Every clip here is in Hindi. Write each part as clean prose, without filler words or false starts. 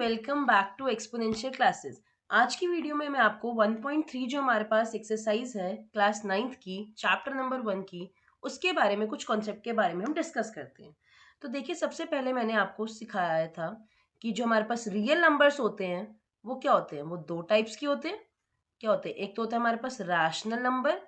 Welcome back to exponential classes. आज की वीडियो में मैं आपको 1.3 जो हमारे पास एक्सरसाइज है क्लास 9th की चैप्टर नंबर 1 की, उसके बारे में कुछ कॉन्सेप्ट के बारे में हम डिस्कस करते हैं। तो देखिए, सबसे पहले मैंने आपको सिखाया था कि जो हमारे पास रियल नंबर्स होते हैं वो क्या होते हैं। वो दो टाइप्स के होते हैं। क्या होते हैं? एक तो होता है हमारे पास रैशनल नंबर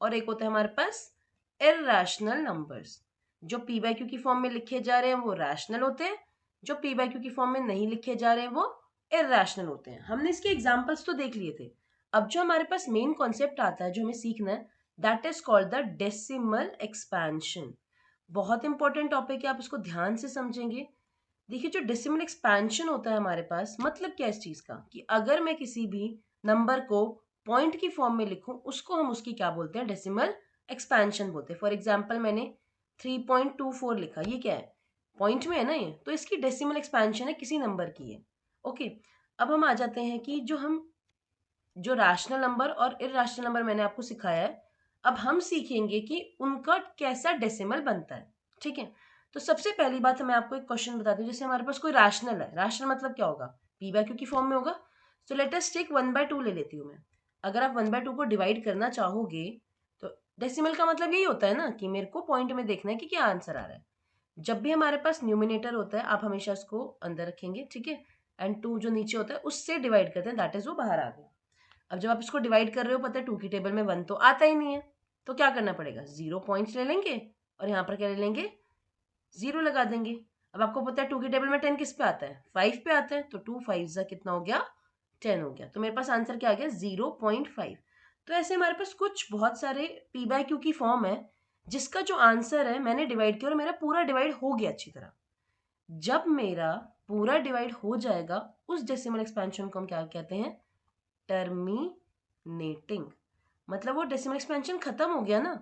और एक होता है हमारे पास इर्रेशनल नंबर्स। जो पी बाई क्यू की फॉर्म में लिखे जा रहे हैं वो रैशनल होते हैं, जो पी बाई क्यू की फॉर्म में नहीं लिखे जा रहे हैं वो इर्रेशनल होते हैं। हमने इसके एग्जाम्पल्स तो देख लिए थे। अब जो हमारे पास मेन कॉन्सेप्ट आता है जो हमें सीखना है, that is called the decimal expansion. बहुत इंपॉर्टेंट टॉपिक है, आप इसको ध्यान से समझेंगे। देखिए, जो डेसिमल एक्सपेंशन होता है हमारे पास, मतलब क्या इस चीज का कि अगर मैं किसी भी नंबर को पॉइंट की फॉर्म में लिखूं, उसको हम उसकी क्या बोलते हैं? डेसिमल एक्सपेंशन बोलते हैं। फॉर एग्जाम्पल, मैंने 3.24 लिखा, ये क्या है? पॉइंट में है ना, ये तो इसकी डेसिमल एक्सपेंशन है, किसी नंबर की है। ओके, अब हम आ जाते हैं कि जो रैशनल नंबर और इर्रेशनल नंबर मैंने आपको सिखाया है, अब हम सीखेंगे कि उनका कैसा डेसिमल बनता है। ठीक है, तो सबसे पहली बात मैं आपको एक क्वेश्चन बताती हूँ। जैसे हमारे पास कोई रैशनल है, रैशनल मतलब क्या होगा? पी बाय क्यू की फॉर्म में होगा। सो लेट अस टेक 1/2 ले लेती हूँ मैं। अगर आप 1/2 को डिवाइड करना चाहोगे तो डेसिमल का मतलब यही होता है ना कि मेरे को पॉइंट में देखना है कि क्या आंसर आ रहा है। जब भी हमारे पास न्यूमिनेटर होता है, आप हमेशा उसको अंदर रखेंगे, ठीक है, एंड 2 जो नीचे होता है उससे डिवाइड करते हैं, दैट इज वो बाहर आ गया। अब जब आप इसको डिवाइड कर रहे हो, पता है 2 की टेबल में 1 तो आता ही नहीं है, तो क्या करना पड़ेगा? 0 पॉइंट्स ले लेंगे और यहाँ पर क्या ले लेंगे? 0 लगा देंगे। अब आपको पता है 2 की टेबल में 10 किस पे आता है? 5 पे आता है, तो 2 5 जा कितना हो गया? 10 हो गया। तो मेरे पास आंसर क्या आ गया? 0.5। तो ऐसे हमारे पास कुछ बहुत सारे पी बाय क्यू की फॉर्म है जिसका जो आंसर है मैंने डिवाइड किया और मेरा पूरा डिवाइड हो गया अच्छी तरह। जब मेरा पूरा डिवाइड हो जाएगा, उस डेसिमल एक्सपेंशन को हम क्या कहते हैं? टर्मिनेटिंग। मतलब वो डेसिमल एक्सपेंशन खत्म हो गया ना,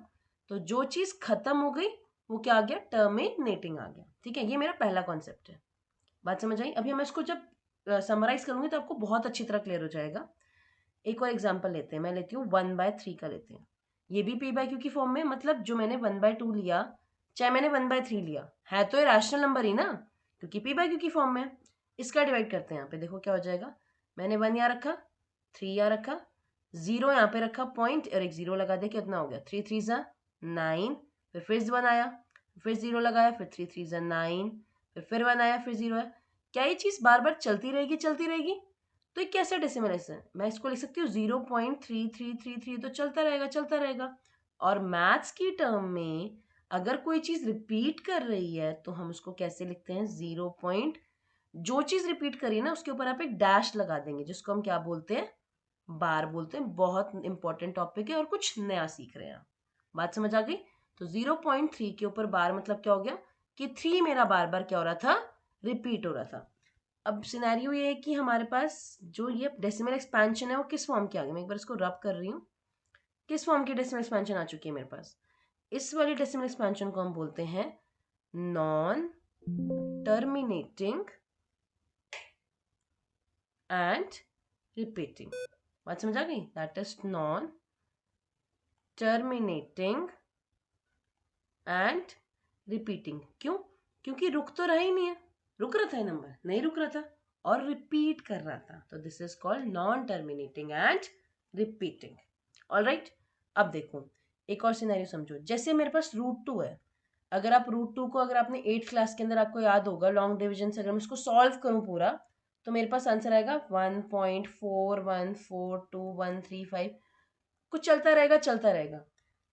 तो जो चीज खत्म हो गई वो क्या आ गया? टर्मिनेटिंग आ गया। ठीक है, ये मेरा पहला कॉन्सेप्ट है। बात समझ आई? अभी मैं इसको जब समराइज करूंगी तो आपको बहुत अच्छी तरह क्लियर हो जाएगा। एक और एग्जांपल लेते हैं, मैं लेती हूँ 1/3 का लेते हैं। ये भी पी बाय क्यू की फॉर्म में, मतलब जो मैंने 1/2 लिया चाहे मैंने 1/3 लिया, है तो ये रैशनल नंबर ही ना, क्योंकि पी बाय क्यू की फॉर्म में। इसका डिवाइड करते हैं, यहाँ पे देखो क्या हो जाएगा। मैंने 1 यहाँ रखा, 3 यहाँ रखा, 0 यहाँ पे रखा पॉइंट और एक 0 लगा दे, कितना हो गया? 3 3 जा 9। फिर 1 आया, फिर 0 लगाया, फिर 3 3 जा 9, फिर 1 आया, फिर 0 है। क्या ये चीज बार बार चलती रहेगी? चलती रहेगी। तो ये कैसे डेसिमल है? मैं इसको लिख सकती हूँ 0.3333, तो चलता रहेगा चलता रहेगा। और मैथ्स की टर्म में अगर कोई चीज रिपीट कर रही है तो हम उसको कैसे लिखते हैं? 0 जो चीज रिपीट करी है ना उसके ऊपर आप एक डैश लगा देंगे, जिसको हम क्या बोलते हैं? बार बोलते हैं। बहुत इंपॉर्टेंट टॉपिक है और कुछ नया सीख रहे हैं आप। बात समझ आ गई? तो 0.3 के ऊपर बार मतलब क्या हो गया कि 3 मेरा बार बार क्या हो रहा था? रिपीट हो रहा था। अब सिनेरियो ये है कि हमारे पास जो ये डेसिमल एक्सपेंशन है वो किस फॉर्म की आ गई। मैं एक बार इसको रब कर रही हूँ। किस फॉर्म की डेसिमल एक्सपेंशन आ चुकी है मेरे पास? इस वाली डेसिमल एक्सपेंशन को हम बोलते हैं नॉन टर्मिनेटिंग एंड रिपीटिंग। बात समझ आ गई? That is non terminating and repeating. क्यों? क्योंकि रुक तो रहा ही नहीं है। रुक रहा था ये नंबर? नहीं रुक रहा था, और रिपीट कर रहा था, तो this is called non terminating and repeating. Alright, अब देखो एक और सिनेरियो समझो। जैसे मेरे पास √2 है। अगर आप √2 को, अगर आपने 8th क्लास के अंदर आपको याद होगा लॉन्ग डिवीजन से, अगर मैं इसको सॉल्व करूं पूरा, तो मेरे पास आंसर आएगा 1.414213 कुछ चलता रहेगा चलता रहेगा।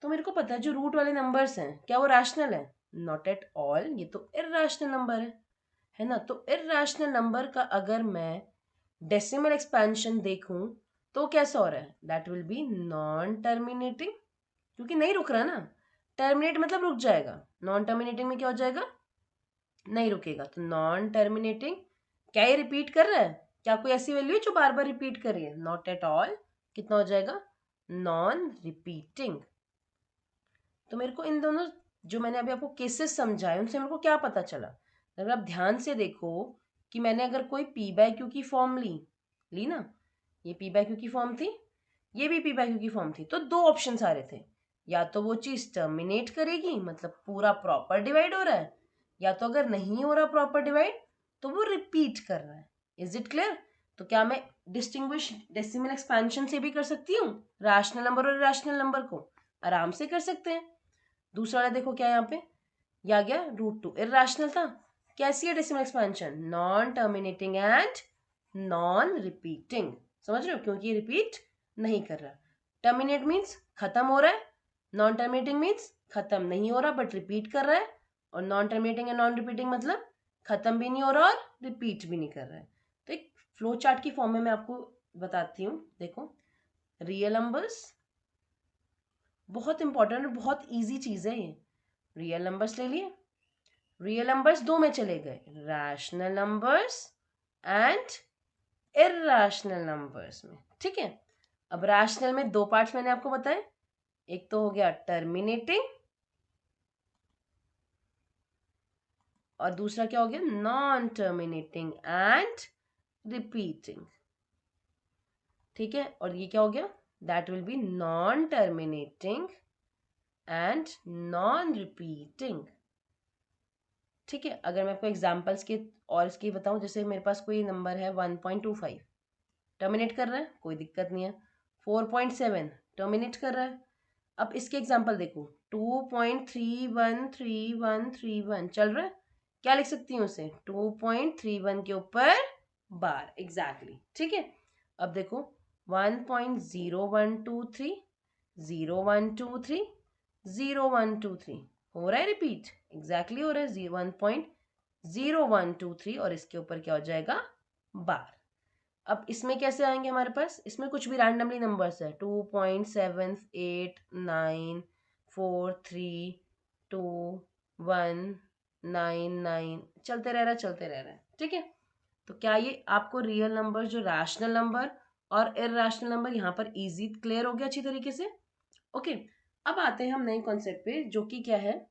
तो मेरे को पता है जो रूट वाले नंबर्स हैं क्या वो रैशनल है? नॉट एट ऑल, ये तो इर्रेशनल नंबर है ना। तो इर्रेशनल नंबर का अगर मैं डेसिमल एक्सपेंशन देखूं तो कैसा हो रहा है? That will be non terminating, क्योंकि नहीं रुक रहा ना। टर्मिनेट मतलब रुक जाएगा, नॉन टर्मिनेटिंग में क्या हो जाएगा? नहीं रुकेगा। तो नॉन टर्मिनेटिंग, क्या ये रिपीट कर रहा है? क्या कोई ऐसी वैल्यू है जो बार बार रिपीट कर रही है? Not at all. कितना हो जाएगा? Non repeating. तो मेरे को इन दोनों जो मैंने अभी आपको केसेस समझाए उनसे मेरे को क्या पता चला? अगर आप ध्यान से देखो कि मैंने अगर कोई पी बाय क्यू की फॉर्म ली ना, ये पी बाय क्यू की फॉर्म थी, ये भी पी बाय क्यू की फॉर्म थी, तो दो ऑप्शन आ रहे थे। या तो वो चीज टर्मिनेट करेगी, मतलब पूरा प्रॉपर डिवाइड हो रहा है, या तो अगर नहीं हो रहा प्रॉपर डिवाइड तो वो रिपीट कर रहा है। Is it clear? तो क्या मैं डिस्टिंग्विश डेसिमल एक्सपेंशन से भी कर सकती हूँ रैशनल नंबर और इरैशनल नंबर को? आराम से कर सकते हैं। दूसरा वाला देखो क्या यहाँ पे ये आ गया √2, इरैशनल था। कैसी है decimal expansion? Non terminating and non repeating. समझ रहे हो? क्योंकि रिपीट नहीं कर रहा। टर्मिनेट मीन्स खत्म हो रहा है, नॉन टर्मिनेटिंग मीन्स खत्म नहीं हो रहा बट रिपीट कर रहा है, और non terminating and non repeating मतलब खत्म भी नहीं हो रहा और रिपीट भी नहीं कर रहा है। तो एक फ्लो चार्ट की फॉर्म में मैं आपको बताती हूँ। देखो, रियल नंबर्स बहुत इंपॉर्टेंट और बहुत इजी चीज है ये। रियल नंबर्स ले लिए, रियल नंबर्स दो में चले गए, rational numbers and irrational numbers में। ठीक है, अब रैशनल में दो पार्ट्स मैंने आपको बताए, एक तो हो गया टर्मिनेटिंग और दूसरा क्या हो गया नॉन टर्मिनेटिंग एंड रिपीटिंग। ठीक है, और ये क्या हो गया? That will be non terminating and non repeating. ठीक है, अगर मैं आपको एग्जांपल्स के और इसकी बताऊं, जैसे मेरे पास कोई नंबर है 1.25, टर्मिनेट कर रहा है, कोई दिक्कत नहीं है। 4.7 टर्मिनेट कर रहा है। अब इसके एग्जांपल देखो, 2.313131 चल रहा है, क्या लिख सकती हूँ उसे? 2.31 के ऊपर बार, एग्जैक्टली। ठीक है, अब देखो 1.0123 0123 0123 हो रहा है रिपीट, एग्जैक्टली हो रहा है 1.0123 और इसके ऊपर क्या हो जाएगा? बार। अब इसमें कैसे आएंगे हमारे पास? इसमें कुछ भी रैंडमली नंबर्स है, 2.7893432199 चलते रह रहा है, चलते रह रहा है। ठीक है, तो क्या ये आपको रियल नंबर जो रैशनल नंबर और इरैशनल नंबर यहाँ पर इजी क्लियर हो गया अच्छी तरीके से? ओके, अब आते हैं हम नए कॉन्सेप्ट पे, जो कि क्या है।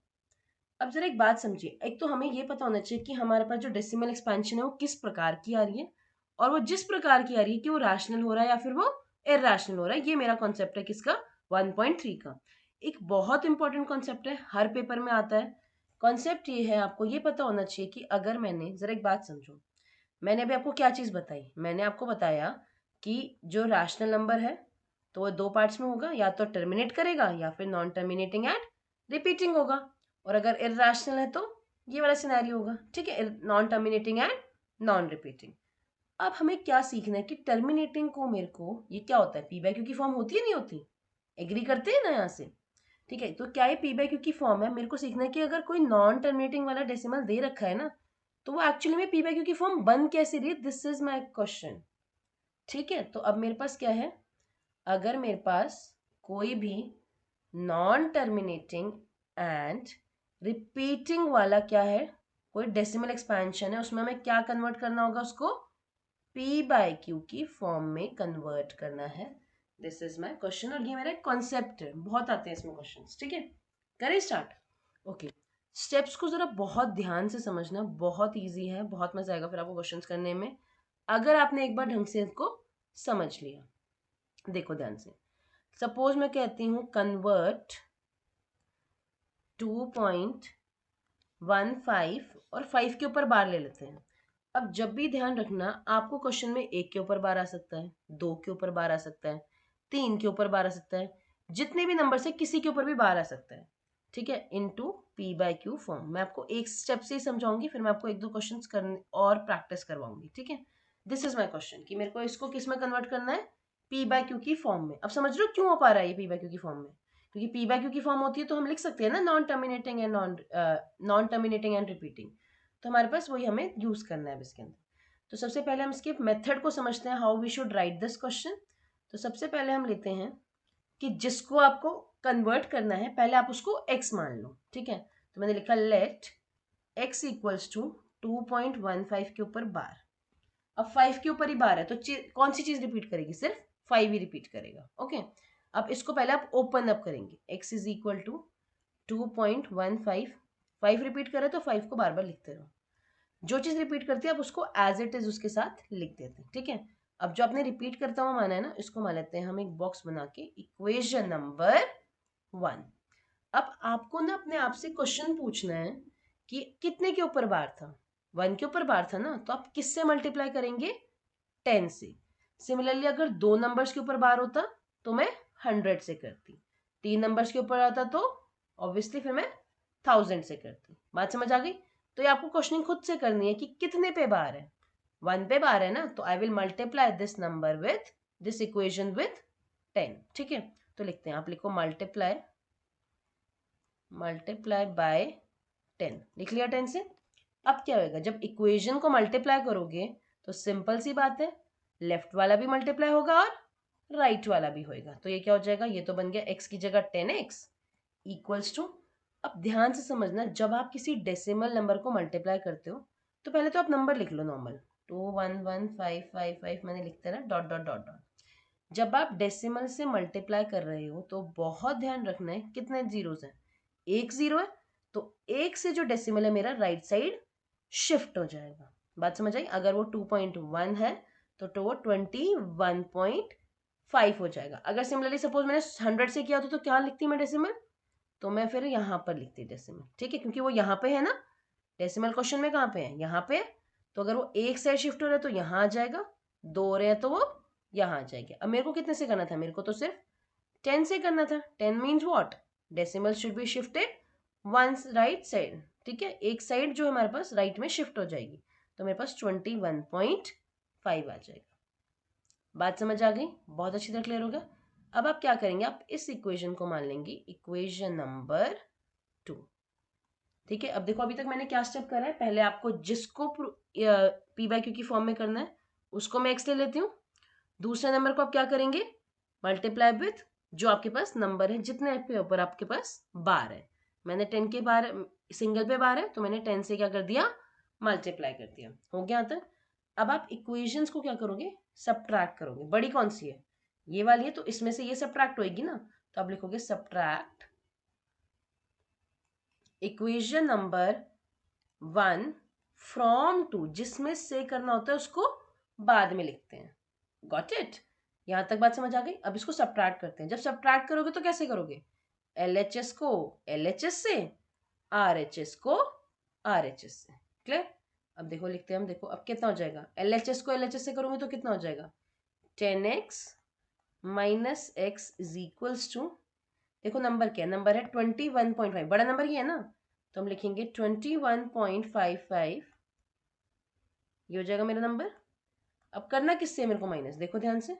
अब जरा एक बात समझिए, एक तो हमें ये पता होना चाहिए कि हमारे पास जो डेसिमल एक्सपेंशन है वो किस प्रकार की आ रही है, और वो जिस प्रकार की आ रही है कि वो रैशनल हो रहा है या फिर वो इरैशनल हो रहा है। ये मेरा कॉन्सेप्ट है किसका? 1.3 का। एक बहुत इंपॉर्टेंट कॉन्सेप्ट है, हर पेपर में आता है। कॉन्सेप्ट ये है, आपको ये पता होना चाहिए कि अगर मैंने, जरा एक बात समझो, मैंने अभी आपको क्या चीज़ बताई? मैंने आपको बताया कि जो रैशनल नंबर है तो वो दो पार्ट्स में होगा, या तो टर्मिनेट करेगा या फिर नॉन टर्मिनेटिंग एंड रिपीटिंग होगा, और अगर इरैशनल है तो ये वाला सिनेरियो होगा। ठीक है, non terminating and non repeating. अब हमें क्या सीखना है कि टर्मिनेटिंग को, मेरे को ये क्या होता है, पी बाय क्यू की फॉर्म होती है नहीं होती? एग्री करते हैं ना यहाँ से? ठीक है, तो क्या ये पी बाय क्यू की फॉर्म है? मेरे को सीखना है कि अगर कोई नॉन टर्मिनेटिंग वाला डेसिमल दे रखा है ना, तो वो एक्चुअली में पी बाय क्यू की फॉर्म बन कैसे रही है? This is my question. ठीक है, तो अब मेरे पास क्या है, अगर मेरे पास कोई भी नॉन टर्मिनेटिंग एंड रिपीटिंग वाला क्या है, कोई डेसिमल एक्सपेंशन है, उसमें हमें क्या कन्वर्ट करना होगा? उसको पी बाय क्यू की फॉर्म में कन्वर्ट करना है। दिस इज माय क्वेश्चन, और ये मेरा कॉन्सेप्ट है, बहुत आते हैं इसमें क्वेश्चंस। ठीक है, करें स्टार्ट? ओके, स्टेप्स को जरा बहुत ध्यान से समझना, बहुत इजी है, बहुत मजा आएगा फिर आपको क्वेश्चंस करने में, अगर आपने एक बार ढंग से इसको समझ लिया। देखो ध्यान से, सपोज मैं कहती हूँ कन्वर्ट 2.15 और 5 के ऊपर बार ले लेते हैं। अब जब भी ध्यान रखना, आपको क्वेश्चन में 1 के ऊपर बार आ सकता है, 2 के ऊपर बार आ सकता है, 3 के ऊपर बार आ सकता है, जितने भी नंबर से किसी के ऊपर भी बार आ सकता है। ठीक है, into p by q form. मैं आपको एक स्टेप से ही समझाऊंगी, फिर मैं आपको एक दो क्वेश्चन करने और प्रैक्टिस करवाऊंगी। ठीक है, दिस इज माई क्वेश्चन कि मेरे को इसको किस में कन्वर्ट करना है? पी बाय क्यू की फॉर्म में। अब समझ रहे हो क्यों हो पा रहा है ये पी बाय क्यू की फॉर्म में? क्योंकि पी बाय क्यू की फॉर्म होती है तो हम लिख सकते हैं ना non terminating and non terminating and repeating, तो हमारे पास वही हमें यूज करना है इसके अंदर। तो सबसे पहले हम इसके मेथड को समझते हैं, how we should write this question. तो सबसे पहले हम लेते हैं कि जिसको आपको कन्वर्ट करना है, पहले आप उसको x मान लो। ठीक है, तो मैंने लिखा लेट x इक्वल्स टू 2.15 के ऊपर बार। अब 5 के ऊपर ही बार है तो कौन सी चीज रिपीट करेगी? सिर्फ 5 ही रिपीट करेगा। ओके, अब इसको पहले आप ओपन अप करेंगे, x is equal to 2.15, 5 repeat करे तो 5 को बार बार लिखते रहो, जो चीज रिपीट करती है आप उसको एज इट इज उसके साथ लिख देते हैं। ठीक है, अब जो आपने रिपीट करता हुआ माना है ना, इसको मान लेते हैं हम एक बॉक्स बना के इक्वेशन नंबर 1। अब आपको ना अपने आप से क्वेश्चन पूछना है कि कितने के ऊपर बार था? 1 के ऊपर बार था ना, तो आप किससे मल्टीप्लाई करेंगे? 10 से। सिमिलरली अगर 2 नंबर्स के ऊपर बार होता तो मैं 100 से करती, 3 नंबर्स के ऊपर आता तो ऑब्वियसली फिर मैं 1000 से करती। बात समझ आ गई? तो ये आपको क्वेश्चनिंग खुद से करनी है कि कितने पे बार है। 1 पे बार है ना, तो I will multiply this number with this equation with 10। ठीक है, तो लिखते हैं, आप लिखो मल्टीप्लाई बाय 10। लिख लिया 10 से। अब क्या होगा, जब इक्वेशन को मल्टीप्लाई करोगे तो सिंपल सी बात है, लेफ्ट वाला भी मल्टीप्लाई होगा और राइट वाला भी होगा। तो ये क्या हो जाएगा, ये तो बन गया x की जगह 10x इक्वल्स टू। अब ध्यान से समझना, जब आप किसी डेसिमल नंबर को मल्टीप्लाई करते हो तो पहले तो आप नंबर लिख लो नॉर्मल, 2115555 मैंने लिखते ना डॉट डॉट डॉट डॉट। जब आप डेसिमल से मल्टीप्लाई कर रहे हो तो बहुत ध्यान रखना है कितने जीरोस हैं। एक जीरो है तो एक से जो डेसिमल है मेरा राइट साइड शिफ्ट हो जाएगा। बात समझ आई? अगर वो 2.1 है तो वो 21.5 हो जाएगा। अगर सिमिलरली सपोज मैंने 100 से किया तो क्या लिखती मैं डेसिमल, तो मैं फिर यहाँ पर लिखती डेसिमल। ठीक है, क्योंकि वो यहाँ पे है ना, डेसिमल क्वेश्चन में कहाँ पे है, यहाँ पे। तो अगर वो एक साइड शिफ्ट हो रहा है तो यहाँ आ जाएगा, 2 हो रहे हैं तो वो यहाँ आ जाएगा। अब मेरे को कितने से करना था, मेरे को तो सिर्फ 10 से करना था। 10 means what, decimal should be shifted once right side. ठीक है, एक साइड जो हमारे पास राइट में शिफ्ट हो जाएगी, तो मेरे पास 21.5 आ जाएगा। बात समझ आ गई? बहुत अच्छी तरह क्लियर हो गया। अब आप क्या करेंगे, आप इस इक्वेशन को मान लेंगे इक्वेशन नंबर 2। ठीक है, अब देखो अभी तक मैंने क्या स्टेप करा है। पहले आपको जिसको पी बाई क्यू की फॉर्म में करना है उसको मैं एक्स ले लेती हूँ। दूसरे नंबर को आप क्या करेंगे, मल्टीप्लाई विथ जो आपके पास नंबर है, जितने पे ऊपर आपके पास बार है। मैंने 10 के बार सिंगल पे बार है तो मैंने 10 से क्या कर दिया, मल्टीप्लाई कर दिया। हो गया यहाँ तक। अब आप इक्वेशंस को क्या करोगे, सब्ट्रैक्ट करोगे। बड़ी कौन सी है, ये वाली है, तो इसमें से ये सब्ट्रैक्ट होएगी ना, तो आप लिखोगे सब्ट्रैक्ट इक्वेशन नंबर 1 फ्रॉम 2, जिसमें से करना होता है उसको बाद में लिखते हैं। Got it? यहां तक बात समझ आ गई? अब इसको सब्ट्रैक्ट करते हैं। जब सब्ट्रैक्ट करोगे तो कैसे करोगे, LHS को LHS से, RHS को RHS से। क्लियर? अब देखो लिखते हैं हम, देखो अब कितना हो जाएगा, LHS को LHS से करोगे तो कितना हो जाएगा, 10x minus x is equals to, देखो नंबर क्या है, नंबर है 21.5, बड़ा नंबर ये है ना, तो हम लिखेंगे 21.55, ये हो जाएगा मेरा नंबर। अब करना किससे मेरे को माइनस, देखो ध्यान से,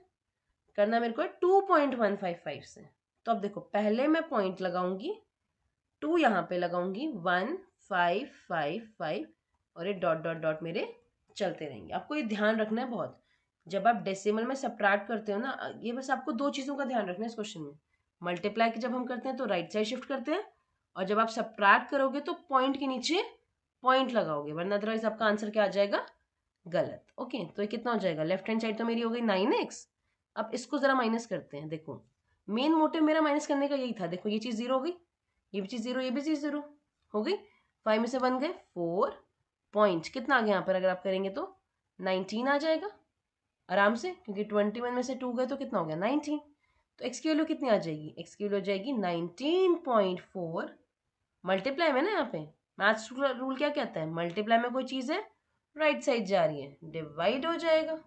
करना मेरे को है 2.155 से। तो अब देखो पहले मैं पॉइंट लगाऊंगी, 2 यहाँ पे लगाऊंगी, 1555 और ये डॉट डॉट डॉट मेरे चलते रहेंगे। आपको ये ध्यान रखना है बहुत, जब आप डेसिमल में सब्ट्रैक्ट करते हो ना, ये बस आपको 2 चीज़ों का ध्यान रखना है इस क्वेश्चन में। मल्टीप्लाई की जब हम करते हैं तो राइट साइड शिफ्ट करते हैं, और जब आप सब्ट्रैक्ट करोगे तो पॉइंट के नीचे पॉइंट लगाओगे, वरना अदरवाइज आपका आंसर क्या आ जाएगा, गलत। ओके, तो ये कितना हो जाएगा, लेफ्ट हैंड साइड तो मेरी हो गई 9x। अब इसको जरा माइनस करते हैं। देखो मेन मोटिव मेरा माइनस करने का यही था। देखो ये चीज़ 0 हो गई, ये भी चीज़ 0, ये भी चीज़ 0 हो गई। 5 में से 1 गए, 4 पॉइंट कितना आ गया यहाँ पर, अगर आप करेंगे तो 19 आ जाएगा आराम से, क्योंकि 21 में से 2 गए तो कितना हो गया, 19। तो एक्स की वैल्यू कितनी आ जाएगी, एक्स की वैल्यू हो जाएगी 19.4। मल्टीप्लाई में ना, यहाँ पे मैथ्स रूल क्या कहता है, मल्टीप्लाई में कोई चीज़ है राइट साइड जा रही है, डिवाइड हो जाएगा।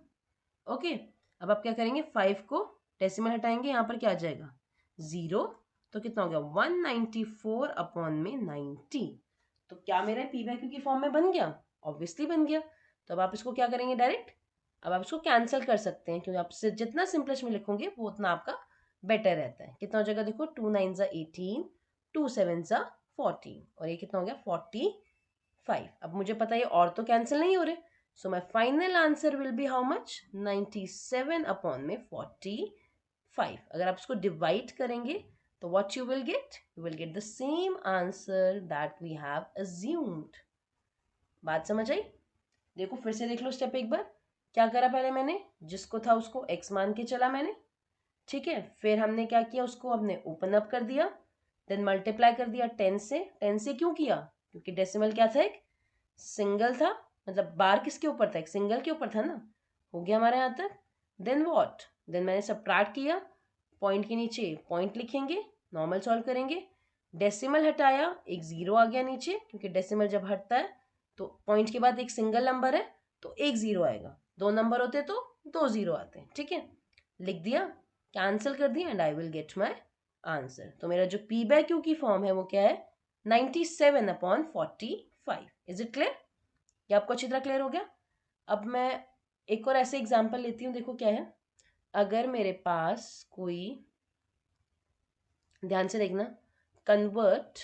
ओके, अब आप क्या करेंगे, 5 को डेसिमल हटाएंगे, यहाँ पर क्या आ जाएगा 0, तो कितना हो गया 194 अपॉन में 90। तो क्या मेरा पी बाई क्यू की फॉर्म में बन गया, ऑब्वियसली बन गया। तो अब आप इसको क्या करेंगे डायरेक्ट, अब आप इसको कैंसिल कर सकते हैं, क्योंकि आप जितना सिंपलेस्ट में लिखोगे वो उतना आपका बेटर रहता है। कितना हो जाएगा, देखो 2 9 18, 2 7 14, और ये कितना हो गया 45। अब मुझे पता है और तो कैंसिल नहीं हो रहे, so my final answer will be how much, 97 upon में 45। अगर आप इसको डिवाइड करेंगे तो what you will get the same answer that we have assumed। बात समझ आई? देखो फिर से देख लो स्टेप एक बार, क्या करा पहले मैंने, जिसको था उसको x मान के चला मैंने। ठीक है, फिर हमने क्या किया, उसको हमने ओपन अप कर दिया, देन मल्टीप्लाई कर दिया 10 से। 10 से क्यों किया, क्योंकि डेसिमल क्या था, एक सिंगल था, मतलब बार किसके ऊपर था, एक सिंगल के ऊपर था ना। हो गया हमारे यहाँ तक। देन व्हाट, देन मैंने सब्ट्रैक्ट किया, पॉइंट के नीचे पॉइंट लिखेंगे, नॉर्मल सॉल्व करेंगे, डेसिमल हटाया, एक 0 आ गया नीचे, क्योंकि डेसिमल जब हटता है तो पॉइंट के बाद एक सिंगल नंबर है तो एक जीरो आएगा, 2 नंबर होते तो 2 जीरो आते हैं। ठीक है, लिख दिया, कैंसिल कर दिया and I will get my answer. तो मेरा जो पी बाय क्यू की फॉर्म है वो क्या है, 97/45। Is it clear? ये आपको अच्छी तरह क्लियर हो गया? अब मैं एक और ऐसे एग्जाम्पल लेती हूँ। देखो क्या है, अगर मेरे पास कोई, ध्यान से देखना, कन्वर्ट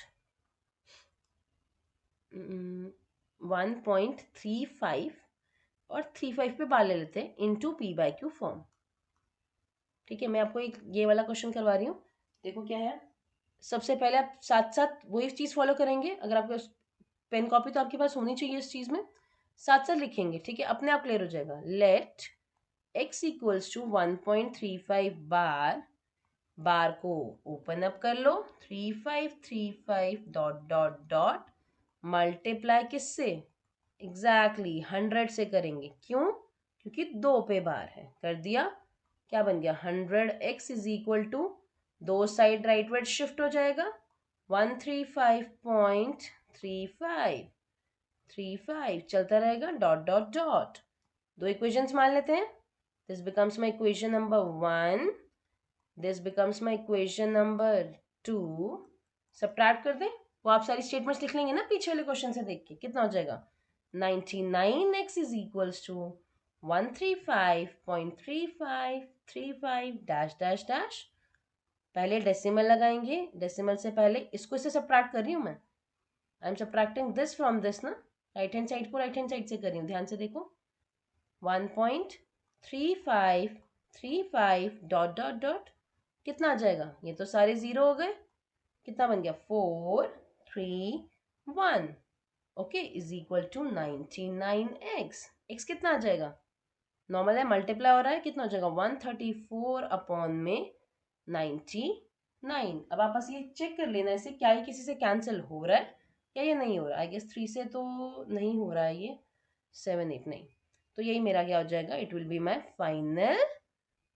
1.35 और 35 पे बार ले लेते हैं into p by q form. ठीक है, मैं आपको एक ये वाला क्वेश्चन करवा रही हूँ। देखो क्या है, सबसे पहले आप साथ साथ वही चीज़ फॉलो करेंगे। अगर आपके पेन कॉपी तो आपके पास होनी चाहिए इस चीज़ में, साथ साथ लिखेंगे। ठीक है, अपने आप क्लियर हो जाएगा। लेट x इक्वल्स टू 1.35 बार, बार को ओपन अप कर लो, 3535 डॉट डॉट डॉट मल्टीप्लाई किससे, एग्जैक्टली 100 से करेंगे। क्यों? क्योंकि 2 पे बार है। कर दिया, क्या बन गया, 100x is equal to, 2 side rightward shift हो जाएगा, 135.35 चलता रहेगा, डॉट डॉट डॉट। 2 इक्वेशंस मान लेते हैं। This becomes my equation number 1, this becomes my equation number 2। Subtract कर दें, वो आप सारी स्टेटमेंट्स लिख लेंगे ना पीछे वाले क्वेश्चन से देख के। कितना हो जाएगा, 99x is equals to 135.3535 dash dash dash. पहले डेसिमल लगाएंगे, डेसिमल से पहले इसको इससे सबट्रैक्ट कर रही हूँ मैं। I am subtracting this from this ना, राइट हैंड साइड को राइट हैंड साइड से कर रही हूँ। ध्यान से देखो, 1.3535 डॉट डॉट डॉट, कितना आ जाएगा, ये तो सारे जीरो हो गए, कितना बन गया, 431। Okay, is equal to 99x। x कितना आ जाएगा, नॉर्मल है, मल्टीप्लाई हो रहा है, कितना हो जाएगा, 134 अपॉन में 99। अब आप बस ये चेक कर लेना इसे, क्या ये किसी से कैंसिल हो रहा है या ये नहीं हो रहा है। आई गेस 3 से तो नहीं हो रहा है, ये 7 8 नहीं, तो यही मेरा क्या हो जाएगा, it will be my final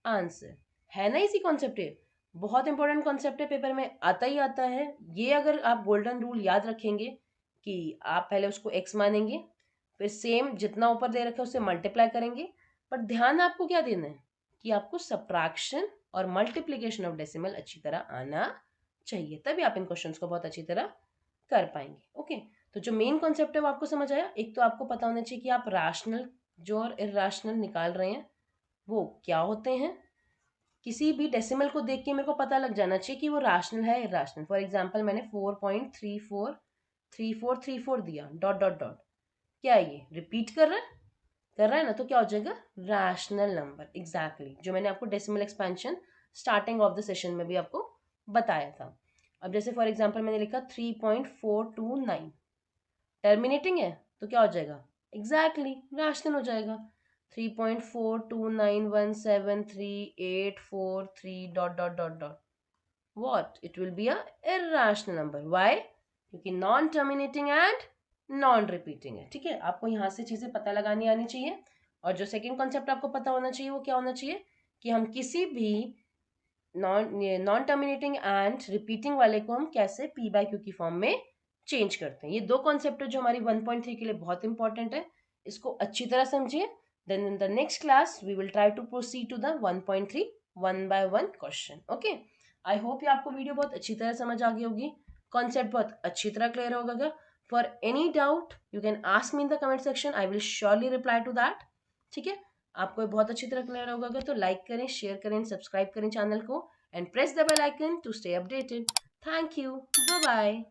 answer. है ना इसी कॉन्सेप्ट है, बहुत इंपॉर्टेंट कॉन्सेप्ट है, पेपर में आता ही आता है ये। अगर आप गोल्डन रूल याद रखेंगे कि आप पहले उसको x मानेंगे, फिर सेम जितना ऊपर दे रखा है उससे मल्टीप्लाई करेंगे, पर ध्यान आपको क्या देना है कि आपको सब्ट्रैक्शन और मल्टीप्लिकेशन ऑफ डेसिमल अच्छी तरह आना चाहिए, तभी आप इन क्वेश्चंस को बहुत अच्छी तरह कर पाएंगे। ओके, तो जो मेन कॉन्सेप्ट है वो आपको समझ आया। एक तो आपको पता होना चाहिए कि आप रैशनल जो और इर्रेशनल निकाल रहे हैं वो क्या होते हैं। किसी भी डेसिमल को देख के मेरे को पता लग जाना चाहिए कि वो रैशनल है इर्रेशनल। फॉर एग्जांपल मैंने 4.343434 दिया, डॉट डॉट डॉट, क्या ये रिपीट कर रहा है ना, तो क्या हो जाएगा, रैशनल नंबर। एग्जैक्टली जो मैंने आपको decimal expansion starting of the session में भी आपको बताया था। अब जैसे फॉर एग्जांपल मैंने लिखा 3.429, टर्मिनेटिंग है तो क्या हो जाएगा, एग्जैक्टली रैशनल हो जाएगा। 3.429173843 dot dot dot dot, what it will be a irrational number. why? क्योंकि non terminating and non repeating है। ठीक है, आपको यहाँ से चीजें पता लगानी आनी चाहिए। और जो सेकंड कॉन्सेप्ट आपको पता होना चाहिए वो क्या होना चाहिए कि हम किसी भी नॉन टर्मिनेटिंग एंड रिपीटिंग वाले को हम कैसे पी बाय क्यू की फॉर्म में चेंज करते हैं। ये 2 कॉन्सेप्ट जो हमारी 1.3 के लिए बहुत इंपॉर्टेंट है, इसको अच्छी तरह समझिए। Then in the next class we will try to proceed to the 1.3 1 by 1 question. Okay, I hope ये आपको वीडियो बहुत अच्छी तरह समझ आ गई होगी, कॉन्सेप्ट बहुत अच्छी तरह क्लियर होगा। For any doubt you can ask me in the comment section, I will surely reply to that. ठीक है, आपको बहुत अच्छी तरह क्लियर होगा तो लाइक करें, शेयर करें, सब्सक्राइब करें चैनल को and press the bell icon to stay updated. Thank you, bye bye.